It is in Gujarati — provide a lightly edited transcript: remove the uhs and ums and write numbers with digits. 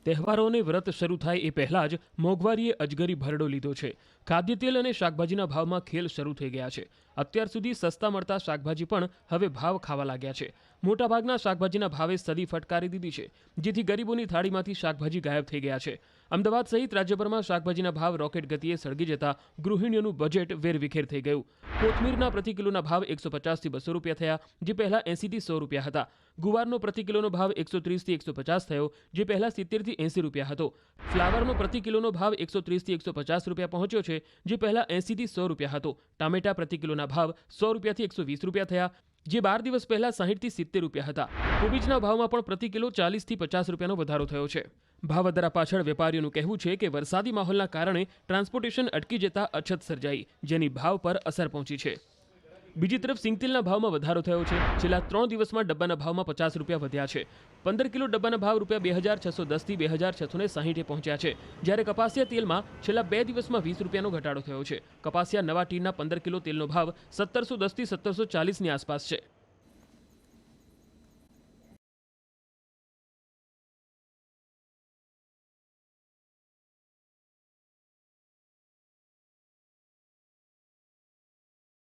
તહેવારો અને વ્રત શરૂ થાય એ પહેલા જ મોંઘવારીએ અજગરી ભરડો લીધો છે। ખાદ્ય તેલ અને શાકભાજીના ભાવમાં ખેલ શરૂ થઈ ગયા છે। અત્યાર સુધી સસ્તા મળતા શાકભાજી પણ હવે ભાવ ખાવા લાગ્યા છે। મોટાભાગના શાકભાજીના ભાવે સદી ફટકારી દીધી છે, જેથી ગરીબોની થાળીમાંથી શાકભાજી ગાયબ થઈ ગયા છે। અમદાવાદ સહિત રાજ્યભરમાં શાકભાજીના ભાવ રોકેટ ગતિએ સળગી જતા ગૃહિણીઓનું બજેટ વેરવિખેર થઈ ગયું। કોથમીરના પ્રતિ કિલોના ભાવ 150 થી 200 રૂપિયા થયા, જે પહેલા 80 થી 100 રૂપિયા હતા। ગુવારનો પ્રતિ કિલોનો ભાવ 130 થી 150 થયો, જે પહેલા 70 થી 80 રૂપિયા હતો। ફ્લાવરનો પ્રતિ કિલોનો ભાવ 130 થી 150 રૂપિયા પહોંચ્યો છે, જે પહેલા 80 થી 100 રૂપિયા હતો। ટામેટા પ્રતિ કિલોના ભાવ 100 રૂપિયાથી 120 રૂપિયા થયા, જે 12 દિવસ પહેલા 60 થી 70 રૂપિયા હતા। કોબીજના ભાવમાં પણ પ્રતિ કિલો 40 થી 50 રૂપિયાનો વધારો થયો છે। ભાવવધારા પાછળ વેપારીઓનું કહેવું છે કે વરસાદી માહોલના કારણે ટ્રાન્સપોર્ટેશન અટકી જતા અછત સર્જાઈ, જેની ભાવ પર અસર પહોંચી છે। બીજી તરફ સિંગતેલના ભાવમાં વધારો થયો છે। છેલ્લા 3 દિવસમાં ડબ્બાના ભાવમાં 50 રૂપિયા વધ્યા છે। 15 કિલો ડબ્બાના ભાવ રૂપિયા 2610 થી 2660 પહોંચ્યા છે, જ્યારે કપાસિયા તેલમાં છેલ્લા 2 દિવસમાં 20 રૂપિયાનો ઘટાડો થયો છે। કપાસિયા નવા ટીનના 15 કિલો તેલનો ભાવ 1710 થી 1740ની આસપાસ છે।